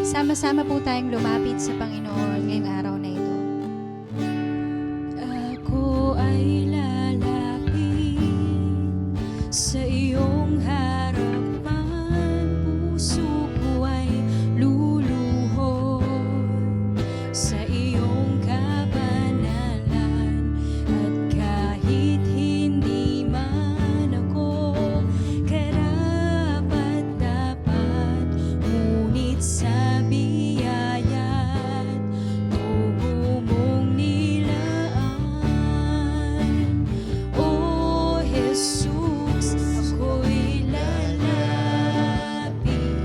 Sama-sama po tayong lumapit sa Panginoon ngayong araw na ito. Ako ay lalapit sa iyong harapan, puso ko ay luluhod sa iyong kabanalan, at kahit hindi man ako karapat-dapat, ngunit sa biyaya't tubo mong nilaan, O Jesus, ako'y lalapit,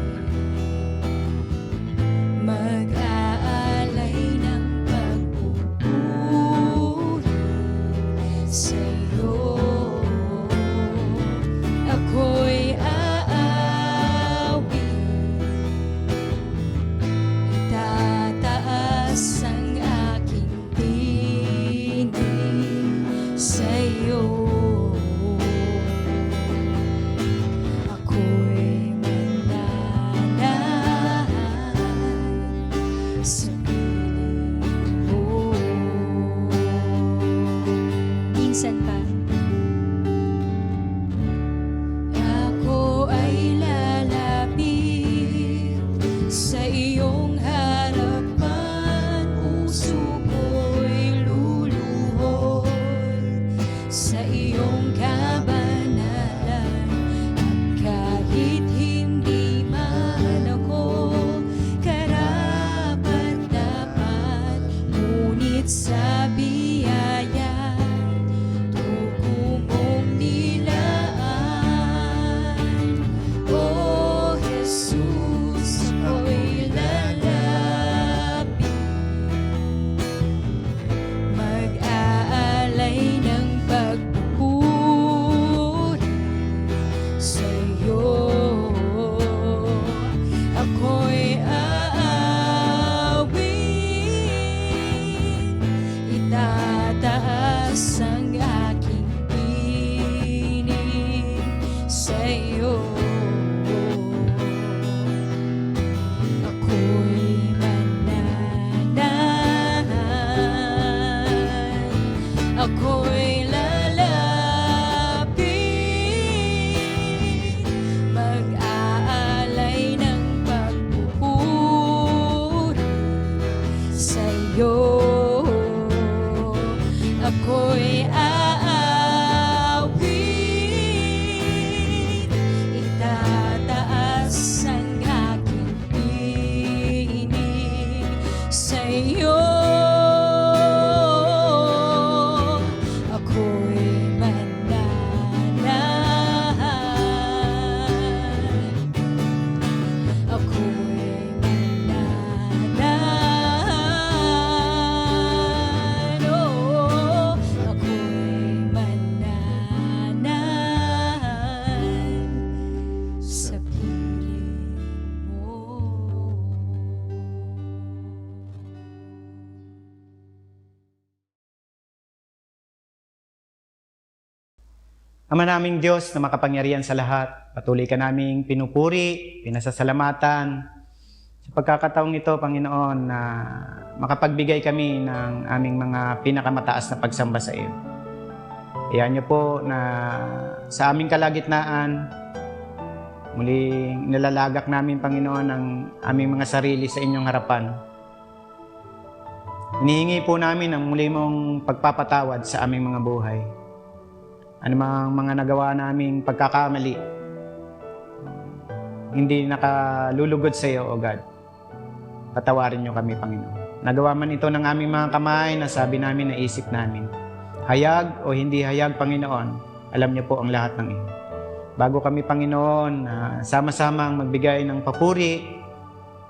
mag-aalay ng pagpupuri sa iyo. Ako'y aawit, itataas ang aking tinig sa iyo. Ako'y mananahan sa piling mo. Minsan pa. Ako ay lalapit sa iyong harapan, puso ko'y luluhod sa iyong kabanalan, at kahit hindi man ako karapat-dapat, ngunit sa biyaya tugo mong nilaan, O Jesus, ako'y lalapit, mag-aalay ng pagpupuri sa iyo. Ako'y aawit, itataas ang aking tinig sa iyo. Ako'y mananahan, ako'y lalapit, mag-aalay ng pagpupuri sa iyo. Ako'y aawit, itataas ang aking tinig sa iyo. Ako'y mananahan, ako'y mananahan, oh, ako'y mananahan sa piling mo. Ama naming Diyos na makapangyarihan sa lahat, patuloy ka naming pinupuri, pinasasalamatan sa pagkakataong ito, Panginoon, na makapagbigay kami ng aming mga pinakamataas na pagsamba sa iyo. Ayan niyo po na sa aming kalagitnaan, muling nilalagak namin, Panginoon, ang aming mga sarili sa inyong harapan. Hinihingi po namin ang muli mong pagpapatawad sa aming mga buhay. Anumang mga nagawa naming pagkakamali, hindi nakalulugod sa iyo, O God. Patawarin niyo kami, Panginoon. Nagawa man ito ng aming mga kamay, nasabi namin, naisip namin. Hayag o hindi hayag, Panginoon, alam niyo po ang lahat ng iyo. Bago kami, Panginoon, sama-samang magbigay ng papuri,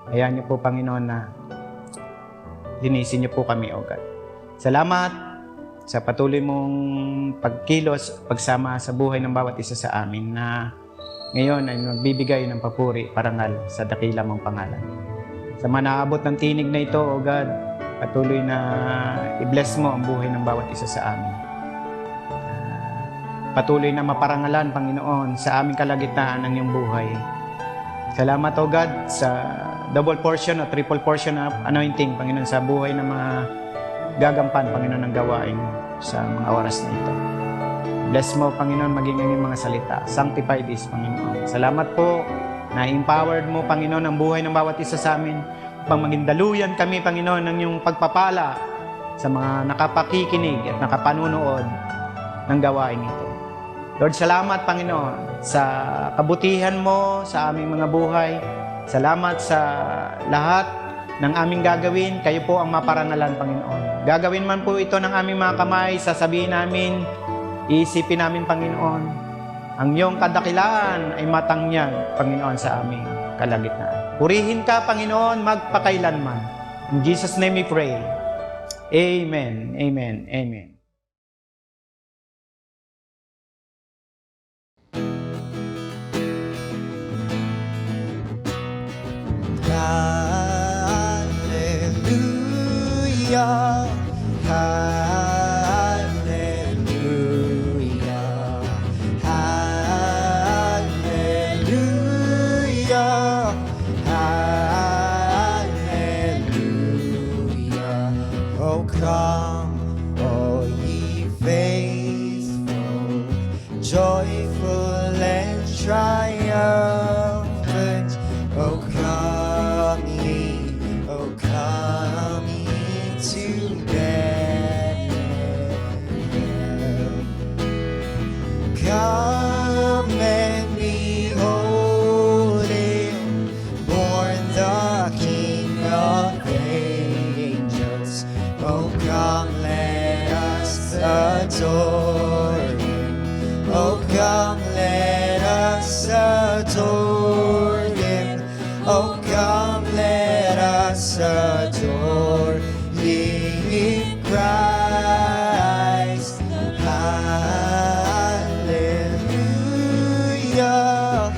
ayan niyo po, Panginoon, na linisin niyo po kami, O God. Salamat sa patuloy mong pagkilos, pagsama sa buhay ng bawat isa sa amin, na ngayon ay magbibigay ng papuri, parangal sa dakila mong pangalan. Sa mga naabot ng tinig na ito, O God, patuloy na i-bless mo ang buhay ng bawat isa sa amin. Patuloy na maparangalan, Panginoon, sa aming kalagitnaan ng iyong buhay. Salamat, O God, sa double portion o triple portion of anointing, Panginoon, sa buhay ng mga gagampan, Panginoon, ng gawain mo sa mga oras na ito. Bless mo, Panginoon, maging ang iyong mga salita. Sanctify this, Panginoon. Salamat po na empowered mo, Panginoon, ang buhay ng bawat isa sa amin upang maging daluyan kami, Panginoon, ng iyong pagpapala sa mga nakapakikinig at nakapanunood ng gawain ito. Lord, salamat, Panginoon, sa kabutihan mo sa aming mga buhay. Salamat sa lahat ng aming gagawin. Kayo po ang maparangalan, Panginoon. Gagawin man po ito ng aming mga kamay, sasabihin namin, iisipin namin, Panginoon, ang iyong kadakilaan ay matangyag, Panginoon, sa aming kalagitnaan. Purihin ka, Panginoon, magpakailanman. In Jesus' name we pray. Amen. Amen. Amen. Hallelujah, hallelujah, hallelujah, hallelujah. Oh, come, all ye faithful, joyful and triumphant. Oh, come ye, oh, come ye to Bethlehem. Come and behold him, born the King of angels. Oh, come, let us adore him. Oh, come, let us adore him. Oh, come, let us adore him, Christ. Hallelujah,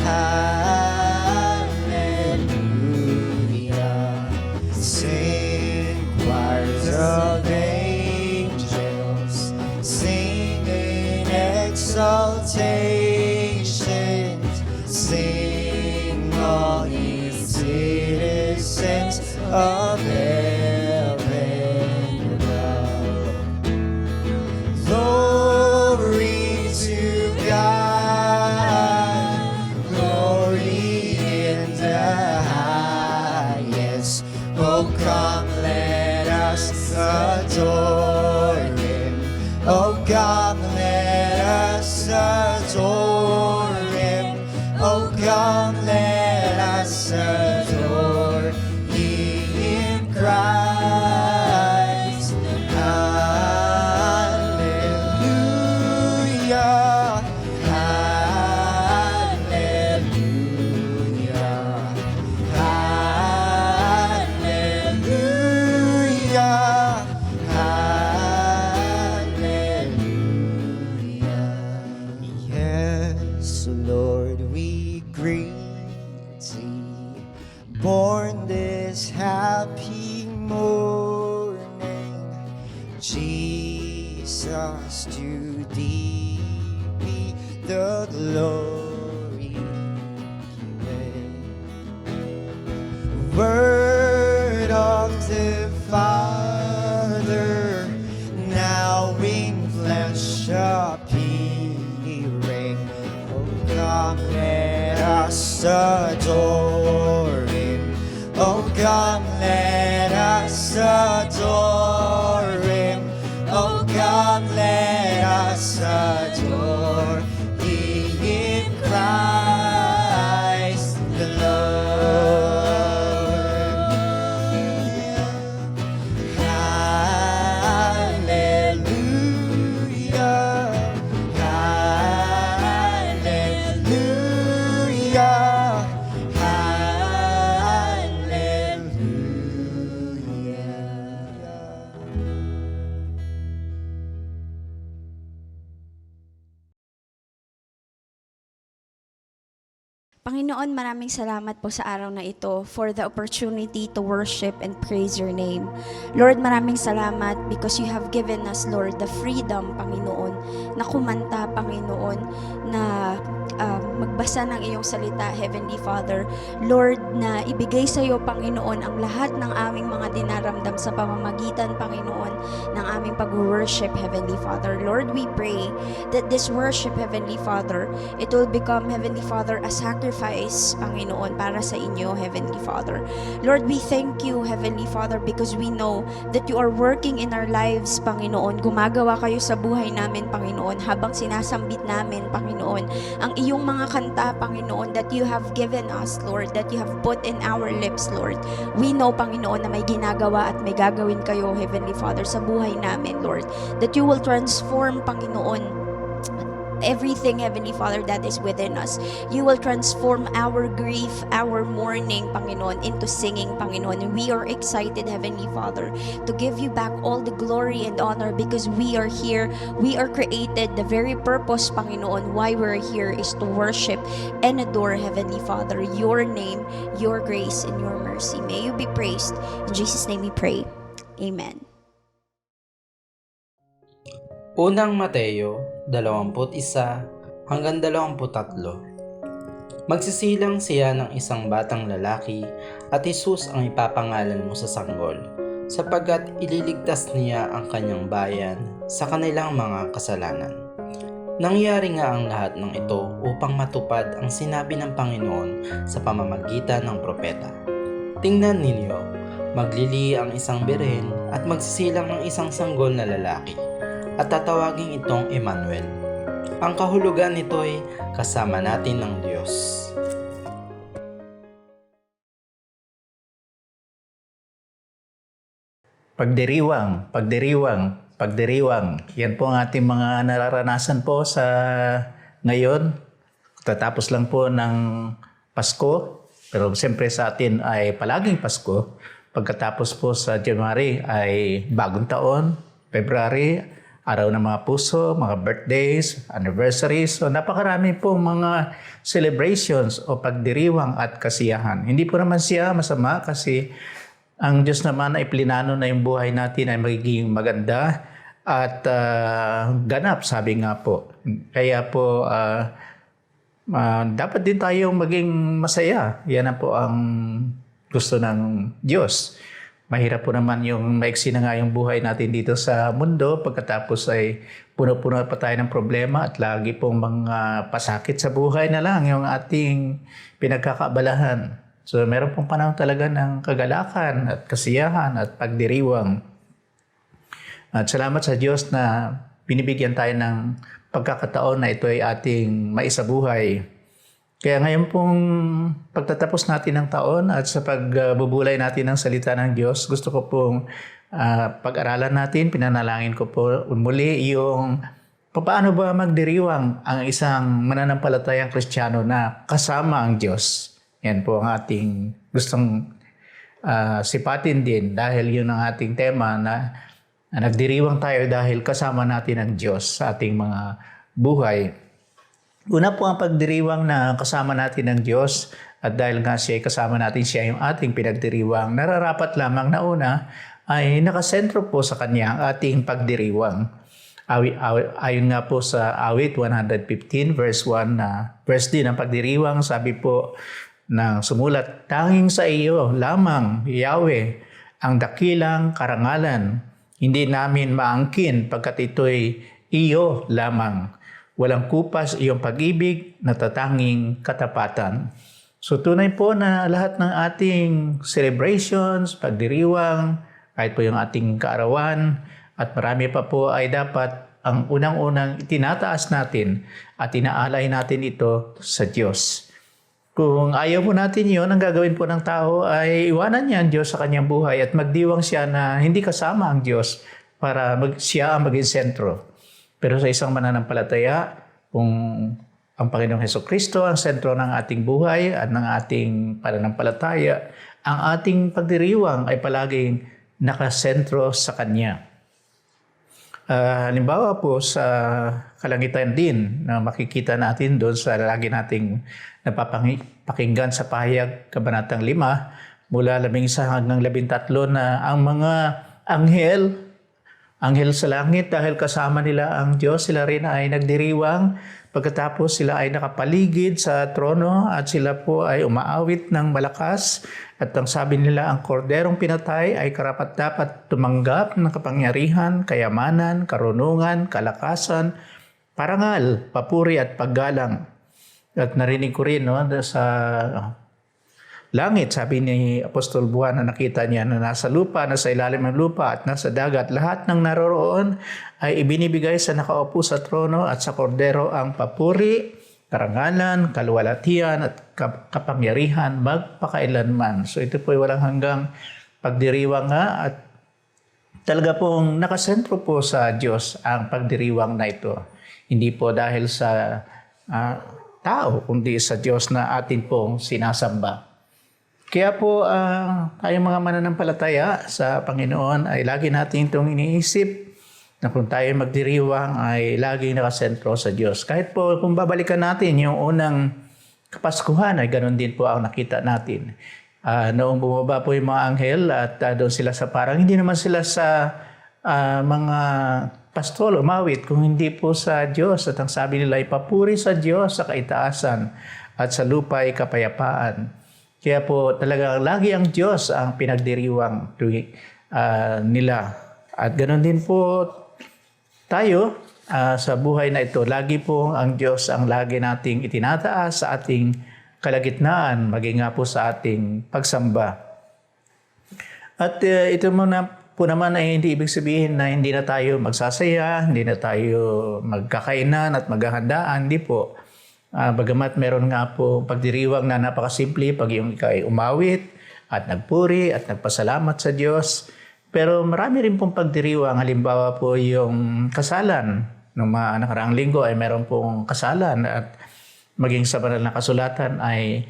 hallelujah. Sing, choirs of angels, sing in exaltation, sing all ye citizens of heaven above. Glory to God, glory in the highest. Oh, come, let us adore him. Oh, come, let us adore him. Oh, come, let us adore him, Christ. Hallelujah, hallelujah, hallelujah, hallelujah. Yes, Lord, we greet thee, born this happy morning. Jesus, to thee be the glory given. Word of the Father, now in flesh appearing. Oh, come, let us adore him. Oh, come, let us adore him. Oh, come, let us adore him, Christ the Lord. Hallelujah, hallelujah, hallelujah. Panginoon, maraming salamat po sa araw na ito for the opportunity to worship and praise your name. Lord, maraming salamat because you have given us, Lord, the freedom, Panginoon, na kumanta, Panginoon, na magbasa ng iyong salita, Heavenly Father. Lord, na ibigay sa iyo, Panginoon, ang lahat ng aming mga dinaramdam sa pamamagitan, Panginoon, ng aming pag-worship, Heavenly Father. Lord, we pray that this worship, Heavenly Father, it will become, Heavenly Father, a sacrifice, Panginoon, para sa inyo, Heavenly Father. Lord, we thank you, Heavenly Father, because we know that you are working in our lives, Panginoon. Gumagawa kayo sa buhay namin, Panginoon, habang sinasambit namin, Panginoon, ang iyong mga kanta, Panginoon, that you have given us, Lord, that you have put in our lips, Lord. We know, Panginoon, na may ginagawa at may gagawin kayo, Heavenly Father, sa buhay namin, Lord, that you will transform, Panginoon, everything, Heavenly Father, that is within us. You will transform our grief, our mourning, Panginoon, into singing, Panginoon. And we are excited, Heavenly Father, to give you back all the glory and honor because we are here. We are created. The very purpose, Panginoon, why we're here is to worship and adore, Heavenly Father, your name, your grace, and your mercy. May you be praised. In Jesus' name we pray. Amen. Unang Mateo 21 hanggang 23. Magsisilang siya ng isang batang lalaki at Jesus ang ipapangalan mo sa sanggol, sapagkat ililigtas niya ang kanyang bayan sa kanilang mga kasalanan. Nangyari nga ang lahat ng ito upang matupad ang sinabi ng Panginoon sa pamamagitan ng propeta. Tingnan ninyo, maglili ang isang birhen at magsisilang ng isang sanggol na lalaki, at tatawagin itong Emmanuel. Ang kahulugan nito ay kasama natin ng Diyos. Pagdiriwang, pagdiriwang, pagdiriwang. Yan po ang ating mga nararanasan po sa ngayon. Tatapos lang po ng Pasko. Pero siyempre sa atin ay palaging Pasko. Pagkatapos po sa January ay bagong taon, February, araw ng mga puso, mga birthdays, anniversaries. So napakarami po mga celebrations o pagdiriwang at kasiyahan. Hindi po naman siya masama kasi ang Diyos naman ay plinano na yung buhay natin ay magiging maganda at ganap, sabi nga po. Kaya po dapat din tayong maging masaya. Yan na po ang gusto ng Diyos. Mahirap po naman yung maiksi na nga yung buhay natin dito sa mundo pagkatapos ay puno-puno pa tayo ng problema at lagi pong mga pasakit sa buhay na lang yung ating pinagkakaabalahan. So meron pong panahon talaga ng kagalakan at kasiyahan at pagdiriwang. At salamat sa Diyos na binibigyan tayo ng pagkakataon na ito ay ating maisabuhay. Kaya ngayon pong pagtatapos natin ng taon at sa pagbubulay natin ng salita ng Diyos, gusto ko pong pag-aralan natin, pinanalangin ko po muli yung paano ba magdiriwang ang isang mananampalatayang Kristiyano na kasama ang Diyos. Yan po ang ating gustong sipatin din dahil yun ang ating tema na nagdiriwang tayo dahil kasama natin ang Diyos sa ating mga buhay. Una po ang pagdiriwang na kasama natin ng Diyos at dahil nga siya kasama natin, siya yung ating pinagdiriwang, nararapat lamang na una ay nakasentro po sa Kanya ang ating pagdiriwang. Ayon nga po sa awit 115 verse 1 na verse din ng pagdiriwang, sabi po ng sumulat, tanging sa iyo lamang, Yahweh, ang dakilang karangalan. Hindi namin maangkin pagkat ito'y iyo lamang. Walang kupas iyong pag-ibig, natatanging katapatan. So tunay po na lahat ng ating celebrations, pagdiriwang, kahit po yung ating kaarawan, at marami pa po ay dapat ang unang-unang itinataas natin at inaalay natin ito sa Diyos. Kung ayaw po natin yun, ang gagawin po ng tao ay iwanan niya ang Diyos sa kanyang buhay at magdiwang siya na hindi kasama ang Diyos para siya ang maging sentro. Pero sa isang mananampalataya, kung ang Panginoong Hesukristo ang sentro ng ating buhay at ng ating pananampalataya, ang ating pagdiriwang ay palaging nakasentro sa Kanya. Halimbawa po sa kalangitan din na makikita natin doon sa lagi nating napapakinggan sa pahayag Kabanatang 5 mula 11 hanggang 13 na ang mga anghel sa langit dahil kasama nila ang Diyos, sila rin ay nagdiriwang Pagkatapos sila ay nakapaligid sa trono at sila po ay umaawit ng malakas. At ang sabi nila, ang korderong pinatay ay karapat-dapat tumanggap ng kapangyarihan, kayamanan, karunungan, kalakasan, parangal, papuri at paggalang. At narinig ko rin sa langit, sabi ni Apostol Juan na nakita niya na nasa lupa, nasa ilalim ng lupa at nasa dagat, lahat ng naroroon ay ibinibigay sa nakaupo sa trono at sa kordero ang papuri, karangalan, kaluwalhatian at kapangyarihan magpakailanman. So ito po ay walang hanggang pagdiriwang nga at talaga pong nakasentro po sa Diyos ang pagdiriwang na ito. Hindi po dahil sa tao, kundi sa Diyos na atin pong sinasamba. Kaya po tayong mga mananampalataya sa Panginoon ay lagi natin itong iniisip na kung tayo magdiriwang ay laging nakasentro sa Diyos. Kahit po kung babalikan natin yung unang Kapaskuhan ay ganoon din po ang nakita natin. Noong bumaba po yung mga anghel at doon sila sa parang hindi naman sila sa mga pastol umawit kung hindi po sa Diyos. At ang sabi nila ay papuri sa Diyos sa kaitaasan at sa lupa ay kapayapaan. Kaya po talagang lagi ang Diyos ang pinagdiriwang nila. At ganoon din po tayo sa buhay na ito. Lagi po ang Diyos ang lagi nating itinataas sa ating kalagitnaan, maging nga po sa ating pagsamba. At ito muna po naman ay hindi ibig sabihin na hindi na tayo magsasaya, hindi na tayo magkakainan at maghahandaan. Hindi po. Bagamat meron nga po pagdiriwang na napakasimple pag yung ikaw ay umawit at nagpuri at nagpasalamat sa Diyos. Pero marami rin pong pagdiriwang. Halimbawa po yung kasalan. Noong mga nakaraang linggo ay meron pong kasalan at maging sa banal na kasulatan ay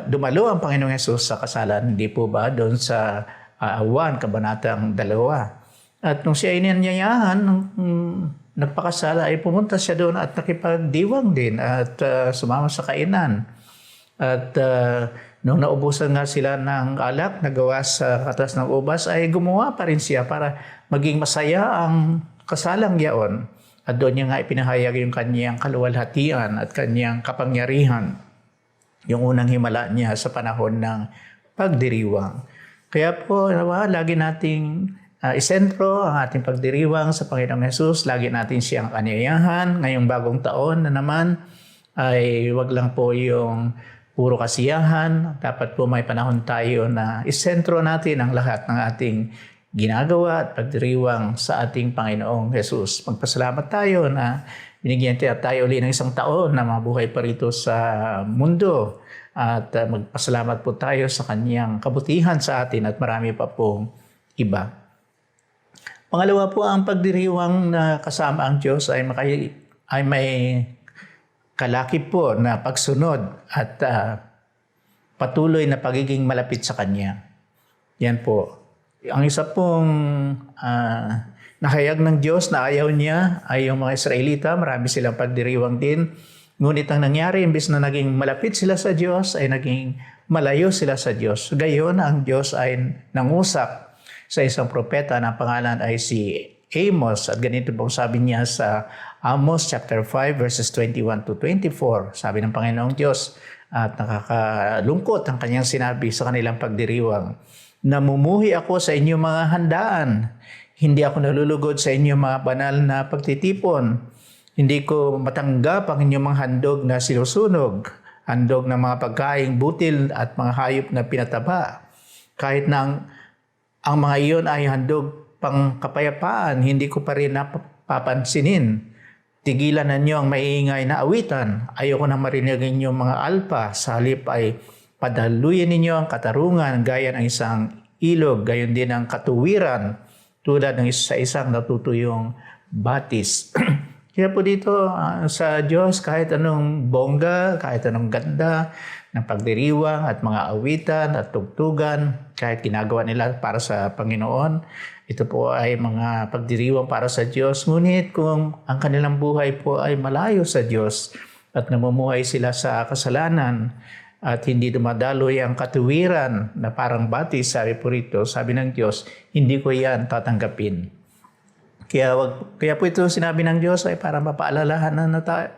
dumalo ang Panginoong Hesus sa kasalan. Hindi po ba doon sa 1 Kabanatang 2. At nung siya ay ninyayahan, nagpakasala ay pumunta siya doon at nakipagdiwang din at sumama sa kainan. At nung naubusan nga sila ng alak na gawa sa katas ng ubas ay gumawa pa rin siya para maging masaya ang kasalang yaon. At doon niya nga ipinahayag yung kanyang kaluwalhatian at kanyang kapangyarihan. Yung unang himala niya sa panahon ng pagdiriwang. Kaya po lagi nating isentro ang ating pagdiriwang sa Panginoong Hesus. Lagi natin siyang anyayahan. Ngayong bagong taon na naman ay wag lang po yung puro kasiyahan. Dapat po may panahon tayo na isentro natin ang lahat ng ating ginagawa at pagdiriwang sa ating Panginoong Hesus. Magpasalamat tayo na binigyan tayo ulit ng isang taon na mabuhay pa rito sa mundo. At magpasalamat po tayo sa kanyang kabutihan sa atin at marami pa pong iba. Pangalawa po, ang pagdiriwang na kasama ang Diyos ay may kalakip po na pagsunod at patuloy na pagiging malapit sa Kanya. Yan po. Ang isa pong nahayag ng Diyos na ayaw niya ay yung mga Israelita. Marami silang pagdiriwang din. Ngunit ang nangyari, imbes na naging malapit sila sa Diyos, ay naging malayo sila sa Diyos. Gayon, ang Diyos ay nangusap sa isang propeta na pangalan ay si Amos. At ganito pong sabi niya sa Amos chapter 5 verses 21 to 24. Sabi ng Panginoong Diyos, at nakakalungkot ang kanyang sinabi sa kanilang pagdiriwang. Namumuhi ako sa inyong mga handaan. Hindi ako nalulugod sa inyong mga banal na pagtitipon. Hindi ko matanggap ang inyong mga handog na sinusunog, handog ng mga pagkaing butil at mga hayop na pinataba. Kahit na ang mga iyon ay handog pang kapayapaan, hindi ko pa rin napapansinin. Tigilan na niyo ang maiingay na awitan. Ayoko na marinig niyo mga alpa. Sa halip ay padaluyin ninyo ang katarungan gaya ng isang ilog, gayon din ang katuwiran tulad ng sa isang natutuyong batis. Kaya po dito sa Diyos, kahit anong bongga, kahit anong ganda ng pagdiriwang at mga awitan at tugtugan, kahit ginagawa nila para sa Panginoon, ito po ay mga pagdiriwang para sa Diyos. Ngunit kung ang kanilang buhay po ay malayo sa Diyos at namumuhay sila sa kasalanan at hindi dumadaloy ang katuwiran na parang batis, sabi po rito, sabi ng Diyos, hindi ko yan tatanggapin. Kaya po ito sinabi ng Diyos ay para mapaalalahanan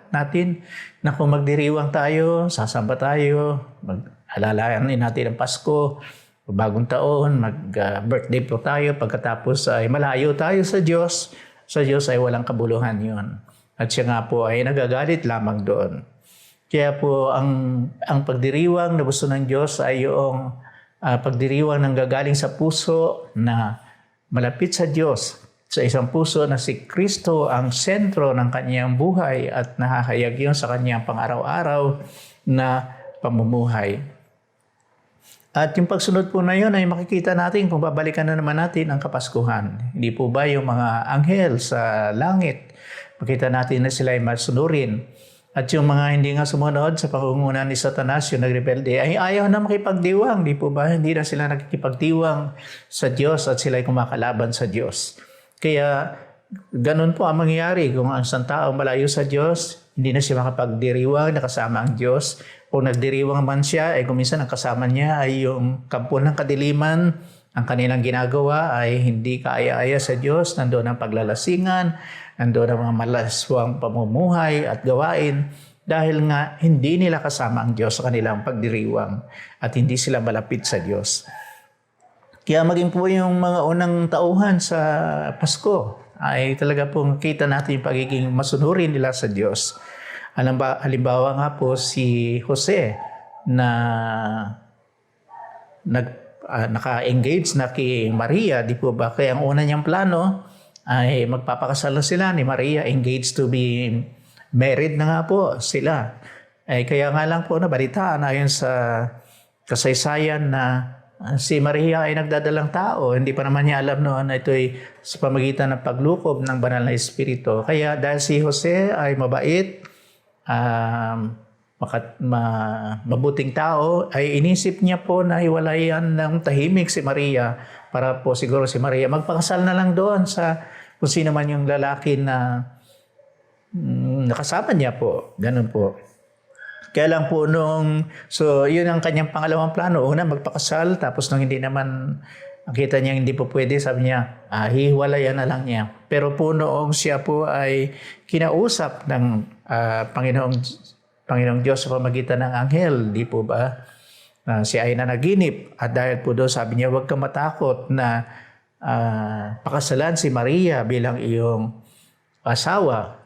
natin na kung magdiriwang tayo, sasamba tayo, mag-alalahanin natin ang Pasko, bagong taon, mag-birthday po tayo, pagkatapos ay malayo tayo sa Diyos ay walang kabuluhan yun. At siya nga po ay nagagalit lamang doon. Kaya po ang pagdiriwang na gusto ng Diyos ay yung pagdiriwang ng gagaling sa puso na malapit sa Diyos, sa isang puso na si Kristo ang sentro ng kanyang buhay at nahahayag yun sa kanyang pang-araw-araw na pamumuhay. At yung pagsunod po na yun ay makikita natin kung babalikan na naman natin ang Kapaskuhan. Hindi po ba yung mga anghel sa langit, makita natin na sila ay masunurin. At yung mga hindi nga sumunod sa pangunguna ni Satanas, yung nagrebelde, ay ayaw na makipagdiwang. Di po ba? Hindi na sila nakikipagdiwang sa Diyos at sila ay kumakalaban sa Diyos. Kaya ganun po ang mangyayari kung ang isang tao malayo sa Diyos, hindi na siya makapagdiriwang, nakasama ang Diyos. Kung nagdiriwang man siya, ay kung minsan ang kasama niya ay yung kampo ng kadiliman, ang kanilang ginagawa ay hindi kaaya-aya sa Diyos, nandoon ang paglalasingan, nandoon ang mga malaswang pamumuhay at gawain, dahil nga hindi nila kasama ang Diyos sa kanilang pagdiriwang at hindi sila malapit sa Diyos. Kaya maging po yung mga unang tauhan sa Pasko ay talaga pong kita natin yung pagiging masunurin nila sa Diyos. Halimbawa nga po si Jose na naka-engage na kay Maria, di po ba? Kaya ang una niyang plano ay magpapakasal na sila ni Maria, engaged to be married na nga po sila. Kaya nga lang po nabalitaan ayon sa kasaysayan na si Maria ay nagdadalang tao. Hindi pa naman niya alam noon na ito ay sa pamagitan ng paglukob ng banal na espiritu. Kaya dahil si Jose ay mabait, mabuting tao, ay inisip niya po na hiwalayan ng tahimik si Maria para po siguro si Maria magpakasal na lang doon sa kung sino man yung lalaki na nakasama niya po. Ganun po. Kaya lang po so yun ang kanyang pangalawang plano. Una, magpakasal, tapos nung hindi naman, nakita niya hindi po pwede, sabi niya, hiwalayan na lang niya. Pero po noong siya po ay kinausap ng Panginoong Diyos sa pamagitan ng anghel, di po ba? Siya ay nanaginip. At dahil po doon, sabi niya, huwag kang matakot na pakasalan si Maria bilang iyong asawa.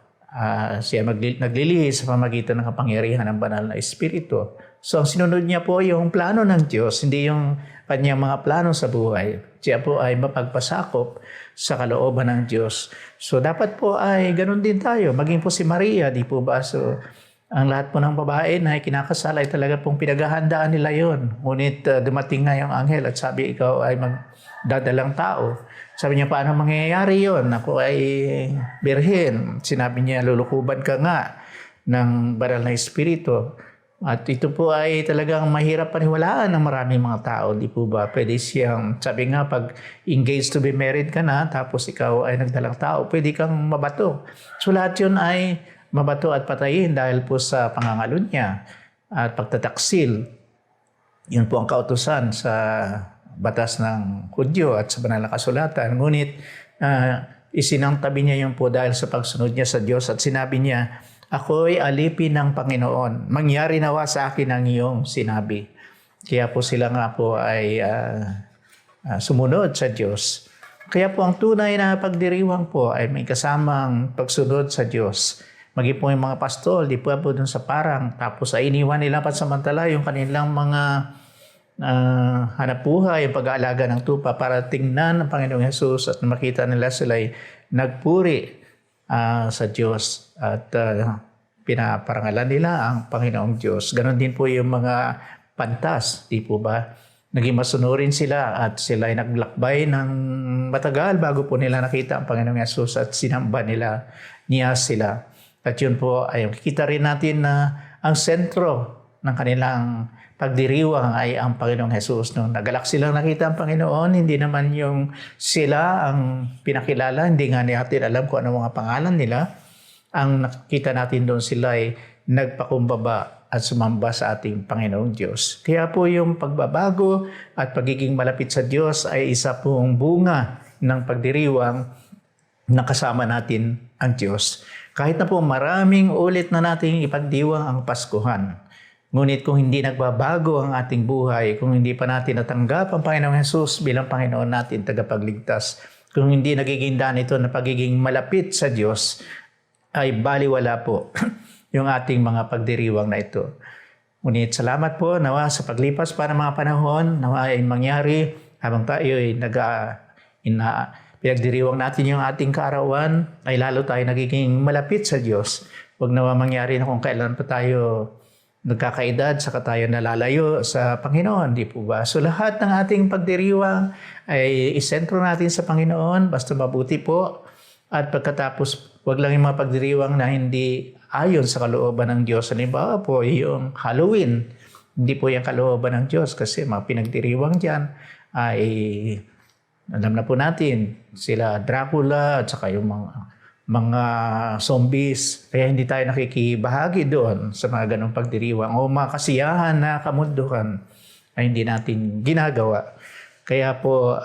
Siya naglilihis sa pamagitan ng kapangyarihan ng banal na espiritu. So ang sinunod niya po yung plano ng Diyos, hindi yung kanyang mga plano sa buhay. Siya po ay mapagpasakop sa kalooban ng Diyos. So dapat po ay ganun din tayo. Maging po si Maria, di po ba? So ang lahat po ng babae na kinakasal ay talaga pong pinaghahandaan nila yon. Ngunit dumating nga yung anghel at sabi, ikaw ay magdadalang tao. Sabi niya, paano mangyayari yon? Ako ay birhen. Sinabi niya, lulukuban ka nga ng banal na espiritu. At ito po ay talagang mahirap paniwalaan ng maraming mga tao. Di po ba? Pwede siyang, sabi nga, pag engaged to be married ka na, tapos ikaw ay nagdalang tao, pwede kang mabato. So lahat yun ay mabato at patayin dahil po sa pangangalun niya at pagtataksil. Yun po ang kautusan sa batas ng Hudyo at sa banal na kasulatan. Ngunit isinangtabi niya yun po dahil sa pagsunod niya sa Diyos at sinabi niya, ako'y alipin ng Panginoon. Mangyari nawa sa akin ang iyong sinabi. Kaya po sila nga po ay sumunod sa Diyos. Kaya po ang tunay na pagdiriwang po ay may kasamang pagsunod sa Diyos. Maging po yung mga pastol, di po dun sa parang. Tapos ay iniwan nila pansamantala yung kanilang mga hanapuhay, yung pag-aalaga ng tupa para tingnan ng Panginoong Hesus at makita nila sila'y nagpuri sa Diyos at pinaparangalan nila ang Panginoong Diyos. Ganon din po yung mga pantas, di po ba? Naging masunurin sila at sila ay naglakbay ng matagal bago po nila nakita ang Panginoong Hesus at sinamba niya sila. At yun po ay makikita rin natin na ang sentro ng kanilang pagdiriwang ay ang Panginoong Hesus. Nung nagalak silang nakita ang Panginoon, hindi naman yung sila ang pinakilala, hindi nga natin alam kung ano mga pangalan nila. Ang nakikita natin doon sila ay nagpakumbaba at sumamba sa ating Panginoong Diyos. Kaya po yung pagbabago at pagiging malapit sa Diyos ay isa pong bunga ng pagdiriwang nakasama natin ang Diyos. Kahit na po maraming ulit na nating ipagdiwang ang Paskuhan. Ngunit kung hindi nagbabago ang ating buhay, kung hindi pa natin natanggap ang Panginoong Hesus bilang Panginoon natin, tagapagligtas, kung hindi nagiging daan ito na pagiging malapit sa Diyos, ay baliwala po yung ating mga pagdiriwang na ito. Ngunit salamat po nawa sa paglipas pa ng mga panahon, nawa ay mangyari habang tayo ay pinagdiriwang natin yung ating kaarawan, ay lalo tayo nagiging malapit sa Diyos. Huwag nawa mangyari na kung kailan pa tayo nagkakaedad, saka tayo nalalayo sa Panginoon, di po ba? So lahat ng ating pagdiriwang ay isentro natin sa Panginoon, basta mabuti po. At pagkatapos, wag lang yung mga pagdiriwang na hindi ayon sa kalooban ng Diyos. Halimbawa po, yung Halloween, hindi po yung kalooban ng Diyos kasi mga pinagdiriwang dyan ay alam na po natin, sila Dracula at saka yung mga zombies. Kaya hindi tayo nakikibahagi doon sa mga ganong pagdiriwang o mga kasiyahan na kamundukan ay hindi natin ginagawa. Kaya po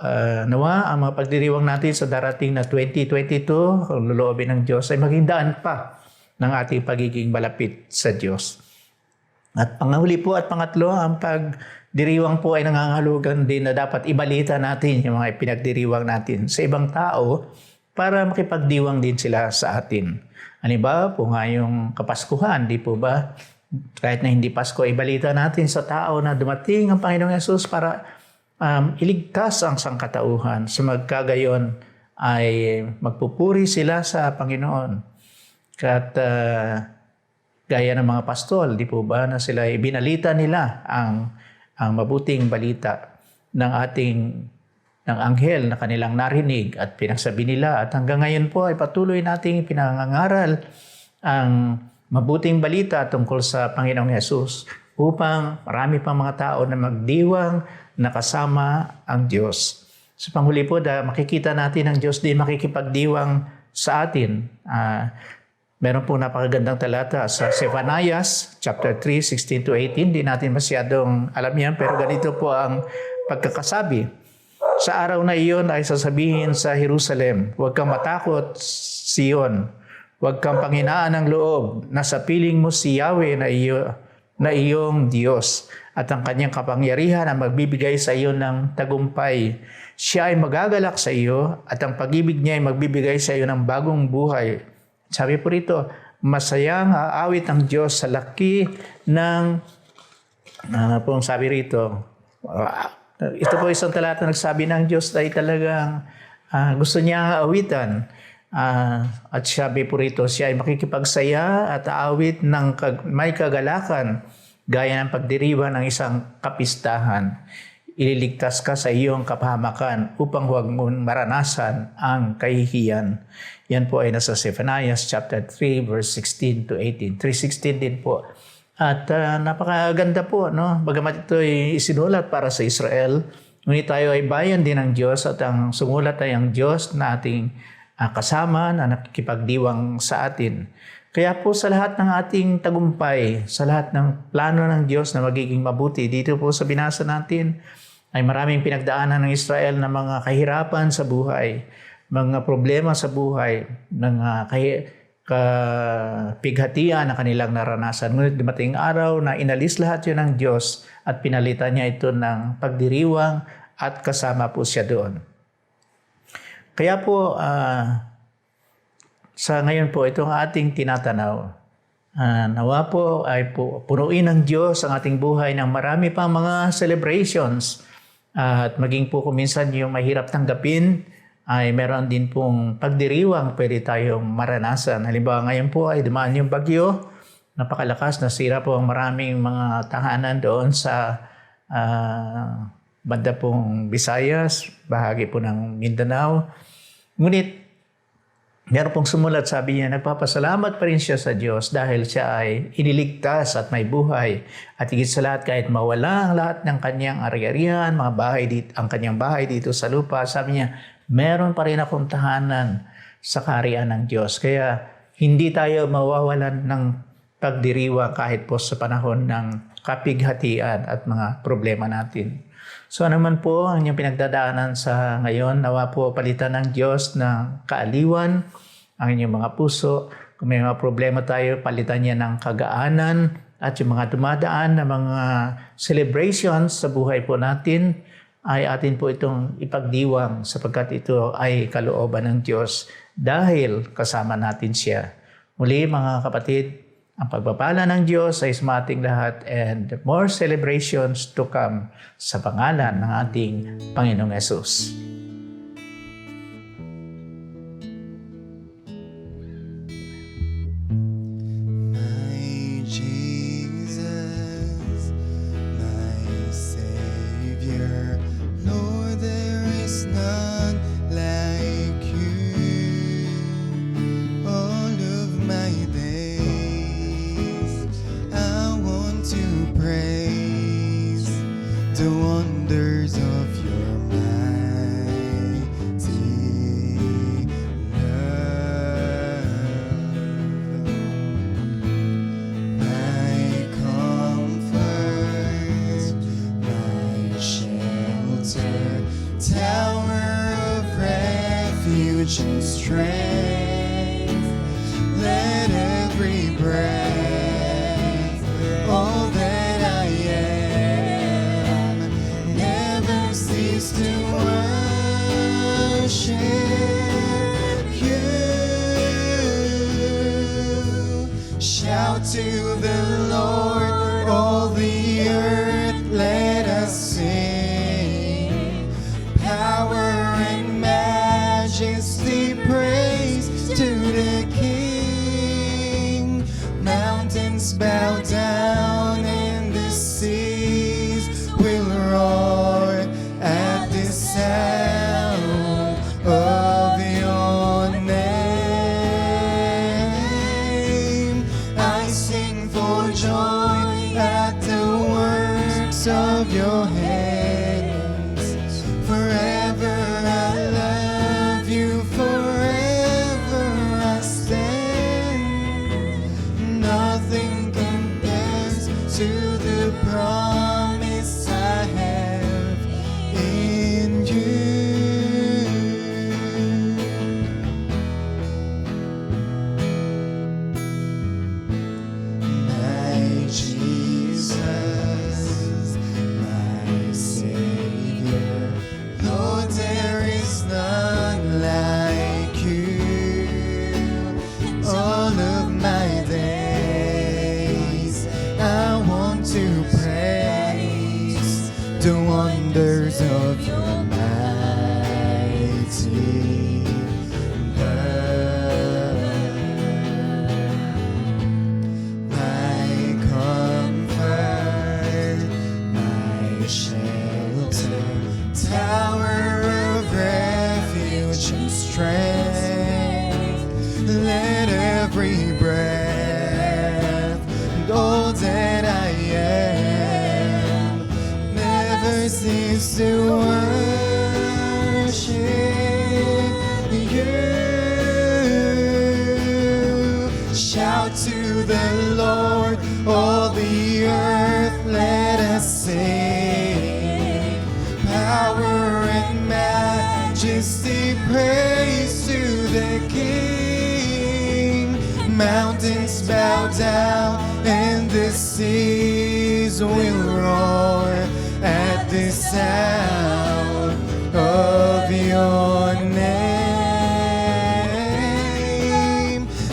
nawa ang mga pagdiriwang natin sa darating na 2022, kung loloobin ng Diyos, ay maging daan pa ng ating pagiging malapit sa Diyos. At panghuli po at pangatlo, ang pagdiriwang po ay nangangahulugan din na dapat ibalita natin yung mga pinagdiriwang natin sa ibang tao para makipagdiwang din sila sa atin. Halimbawa po nga yung Kapaskuhan, di po ba? Kahit na hindi Pasko, ibalita natin sa tao na dumating ang Panginoong Hesus para iligtas ang sangkatauhan. So magkagayon ay magpupuri sila sa Panginoon. At gaya ng mga pastol, di po ba, na sila ibinalita nila ang mabuting balita ng anghel na kanilang narinig at pinagsabi nila. At hanggang ngayon po ay patuloy nating pinangangaral ang mabuting balita tungkol sa Panginoong Hesus upang marami pang mga tao na magdiwang nakasama ang Diyos. Sa panghuli po, makikita natin ang Diyos din makikipagdiwang sa atin. Meron po napakagandang talata sa Zephaniah chapter 3, 16-18. Di natin masyadong alam yan, pero ganito po ang pagkakasabi. Sa araw na iyon ay sasabihin sa Jerusalem, huwag kang matakot, Sion. Huwag kang panghinaan ng loob. Nasa piling mo si Yahweh na iyong Diyos at ang kanyang kapangyarihan ang magbibigay sa iyo ng tagumpay. Siya ay magagalak sa iyo at ang pag-ibig niya ay magbibigay sa iyo ng bagong buhay. Sabi po rito, masayang aawit ang Diyos sa laki ng, pong sabi rito, ito po isang talata nagsabi ng Diyos ay talagang gusto niya aawitan. At sabi po rito, siya ay makikipagsaya at aawit ng may kagalakan gaya ng pagdiriwang ng isang kapistahan. Ililigtas ka sa iyong kapahamakan upang huwag mong maranasan ang kahihiyan. Yan po ay nasa Zephaniah chapter 3 verse 16-18. 3:16 din po. At napakaganda po, no? Bagamat ito ay isinulat para sa Israel, ngunit tayo ay bayan din ng Diyos at ang sumulat ay ang Diyos na ating kasama na nakikipagdiwang sa atin. Kaya po sa lahat ng ating tagumpay, sa lahat ng plano ng Diyos na magiging mabuti, dito po sa binasa natin, ay maraming pinagdaanan ng Israel na mga kahirapan sa buhay, mga problema sa buhay, mga kapighatian na kanilang naranasan. Ngunit dumating araw na inalis lahat yun ng Diyos at pinalitan niya ito ng pagdiriwang at kasama po siya doon. Kaya po, sa ngayon po, itong ating tinatanaw, nawa po ay punuin ng Diyos ang ating buhay ng marami pang mga celebrations. At maging po kung minsan yung mahirap tanggapin, ay meron din pong pagdiriwang pwede tayong maranasan. Halimbawa ngayon po ay dumaan yung bagyo, napakalakas, nasira po ang maraming mga tahanan doon sa banda pong Visayas, bahagi po ng Mindanao. Ngunit meron pong sumulat, sabi niya, nagpapasalamat pa rin siya sa Diyos dahil siya ay iniligtas at may buhay. At higit sa lahat, kahit mawala ang lahat ng kanyang ari-arian, mga bahay dito, ang kanyang bahay dito sa lupa, sabi niya, meron pa rin akong tahanan sa kaharian ng Diyos. Kaya hindi tayo mawawalan ng pagdiriwang kahit po sa panahon ng kapighatian at mga problema natin. So ano man po ang inyong pinagdadaanan sa ngayon, nawa po palitan ng Diyos ng kaaliwan ang inyong mga puso. Kung may mga problema tayo, palitan niya ng kagaanan at yung mga dumadaan na mga celebrations sa buhay po natin ay atin po itong ipagdiwang sapagkat ito ay kalooban ng Diyos dahil kasama natin siya. Muli mga kapatid, ang pagpapala ng Diyos ay sumating lahat and more celebrations to come sa pangalan ng ating Panginoong Yesus. My Jesus, my Savior, Lord, there is none like you. All of my days, I want to praise the wonders of your mighty love. My comfort, my shelter, tower of refuge and strength. Let every breath, all that I am, never cease to worship you. Shout to the Lord, all the earth, let us sing. Power and majesty, praise to the King. Mountains bow down and the seas will roar at the sound of your name. I sing for joy at the works of your hands. Forever I love you, forever I stand. Nothing compares to the promise I have in you. My Jesus, my Savior, Lord, there is none like you. All of my days, I want to praise the wonders of your mighty love. My comfort, my shelter, tower of refuge and strength. Let every breath and all that I am never cease to worship you. Shout to the Lord, all the earth, let us sing. Power and majesty, praise to the King. Mountains bow down and the seas will roar at the sound of your name.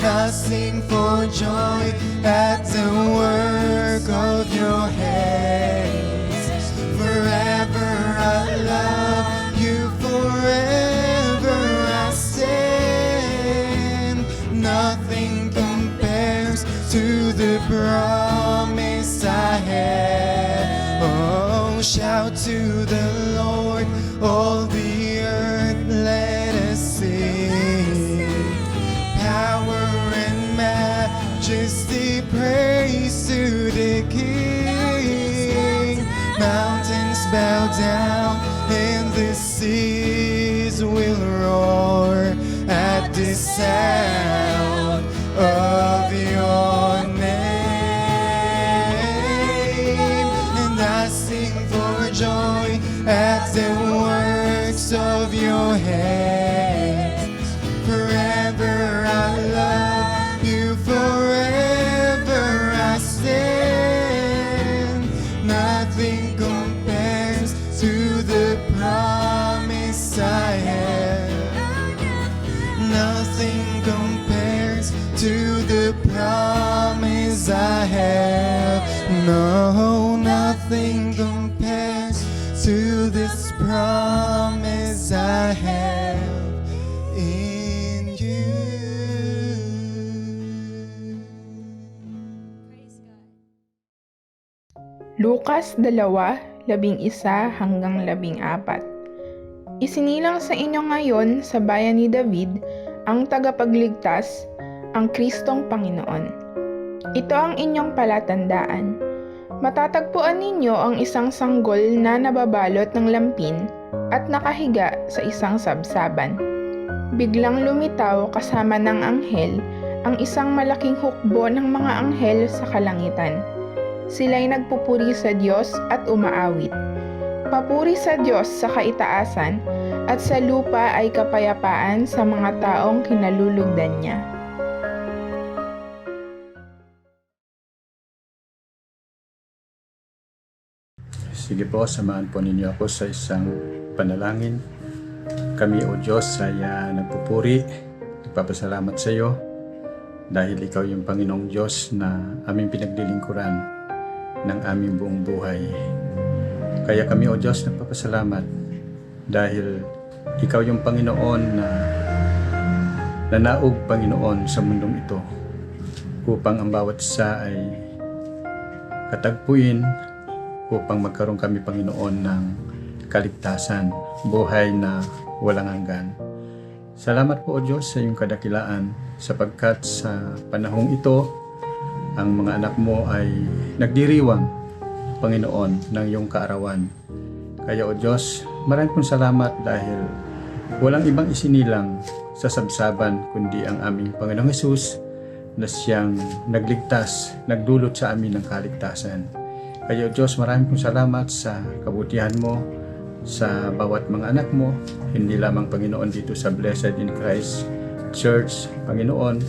I sing for joy at the work of your hands. Forever I love you, forever I stand. Nothing compares to the promise I have. Oh, shout to the Lord, all the earth, let us sing. Power and majesty, praise to the King. Mountains bow down and the seas will roar at the sound of your name. And I sing for joy at the works of your hands. Forever I love you, forever I stand. Nothing compares to the promise I have. Nothing compares to the promise I have. No, nothing compares to this promise I have in you. Lukas 2:11-14. Isinilang sa inyo ngayon sa bayan ni David ang tagapagligtas, ang Kristong Panginoon. Ito ang inyong palatandaan. Matatagpuan ninyo ang isang sanggol na nababalot ng lampin at nakahiga sa isang sabsaban. Biglang lumitaw kasama ng anghel ang isang malaking hukbo ng mga anghel sa kalangitan. Sila'y nagpupuri sa Diyos at umaawit. Papuri sa Diyos sa kaitaasan at sa lupa ay kapayapaan sa mga taong kinalulugdan niya. Sige po, samahan po ninyo ako sa isang panalangin. Kami, O Diyos, ay nagpupuri, nagpapasalamat sa iyo dahil ikaw yung Panginoong Diyos na aming pinaglilingkuran ng aming buong buhay. Kaya kami, O Diyos, nagpapasalamat dahil ikaw yung Panginoon na nanaog, Panginoon, sa mundong ito upang ang bawat isa ay katagpuin upang magkaroon kami, Panginoon, ng kaligtasan, buhay na walang hanggan. Salamat po, O Diyos, sa iyong kadakilaan sapagkat sa panahong ito, ang mga anak mo ay nagdiriwang, Panginoon, ng iyong kaarawan. Kaya, O Diyos, maraming pong salamat dahil walang ibang isinilang sa sabsaban kundi ang aming Panginoong Hesus na siyang nagligtas, nagdulot sa amin ng kaligtasan. Kaya, O Diyos, maraming pong salamat sa kabutihan mo sa bawat mga anak mo, hindi lamang, Panginoon, dito sa Blessed in Christ Church, Panginoon,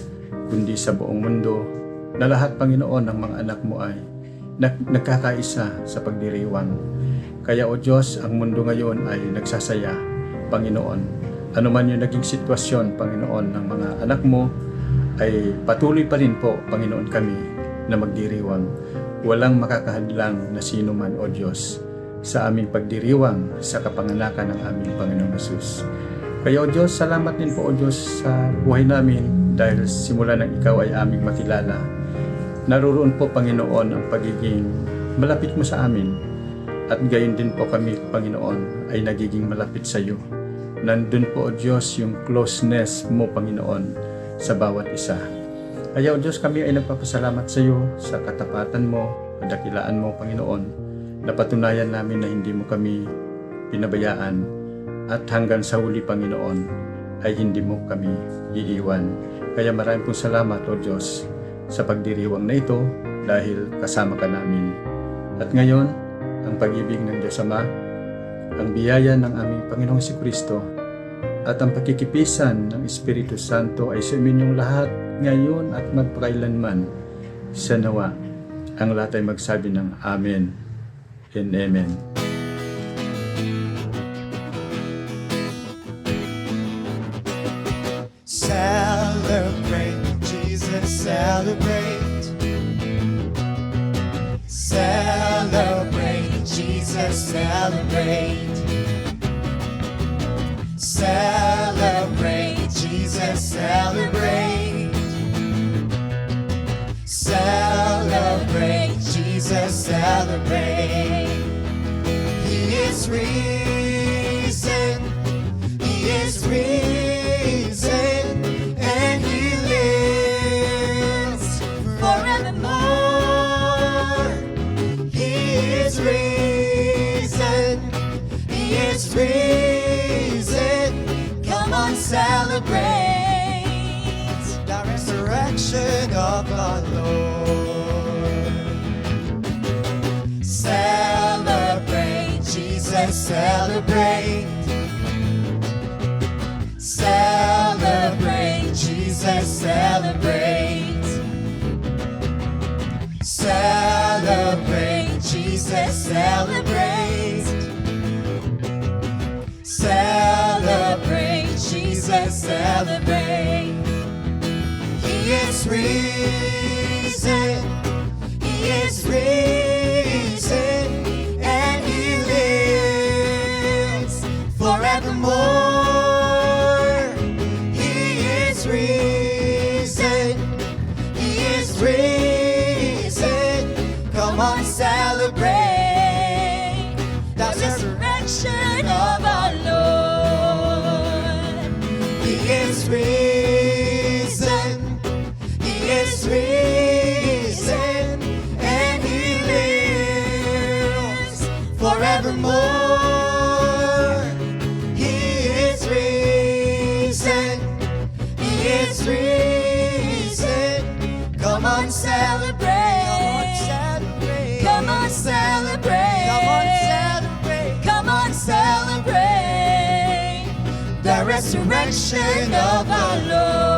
kundi sa buong mundo, na lahat, Panginoon, ng mga anak mo ay nagkakaisa sa pagdiriwang. Kaya, O Diyos, ang mundo ngayon ay nagsasaya, Panginoon. Ano man yung naging sitwasyon, Panginoon, ng mga anak mo, ay patuloy pa rin po, Panginoon, kami na magdiriwang. Walang makakahadlang na sino man, O Diyos, sa aming pagdiriwang sa kapanganakan ng aming Panginoong Hesus. Kaya, O Diyos, salamat din po, O Diyos, sa buhay namin dahil simula nang ikaw ay aming makilala. Naroon po, Panginoon, ang pagiging malapit mo sa amin at gayon din po kami, Panginoon, ay nagiging malapit sa iyo. Nandun po, O Diyos, yung closeness mo, Panginoon, sa bawat isa. Kaya, O Diyos, kami ay nagpapasalamat sa iyo sa katapatan mo, kadakilaan mo, Panginoon, na patunayan namin na hindi mo kami pinabayaan at hanggang sa huli, Panginoon, ay hindi mo kami iiwan. Kaya maraming pong salamat, O Diyos, sa pagdiriwang na ito dahil kasama ka namin. At ngayon, ang pag-ibig ng Diyos Ama, ang biyaya ng aming Panginoong Jesucristo, at ang pakikipisan ng Espiritu Santo ay sa inyong lahat ngayon at magpakailanman. Sa nawa, ang lahat ay magsabi ng Amen and Amen. Celebrate, Jesus, celebrate. Celebrate, Jesus, celebrate. Celebrate, Jesus, celebrate. Celebrate, Jesus, celebrate. He is risen, He is risen, and He lives forevermore. He is risen, He is risen. Come on, celebrate the resurrection of our Lord. Celebrate, Jesus, Jesus, celebrate. Celebrate, Jesus, celebrate. Celebrate, Jesus, celebrate. Celebrate, Jesus, celebrate. He is risen, He is risen, and He lives forevermore. He is risen, He is risen. Come on, celebrate the resurrection of our Lord. He is risen, He is risen, and He lives forevermore. He is risen, He is risen. Come on, celebrate. Come on, celebrate. Come on, celebrate. Come on, celebrate the resurrection of our Lord.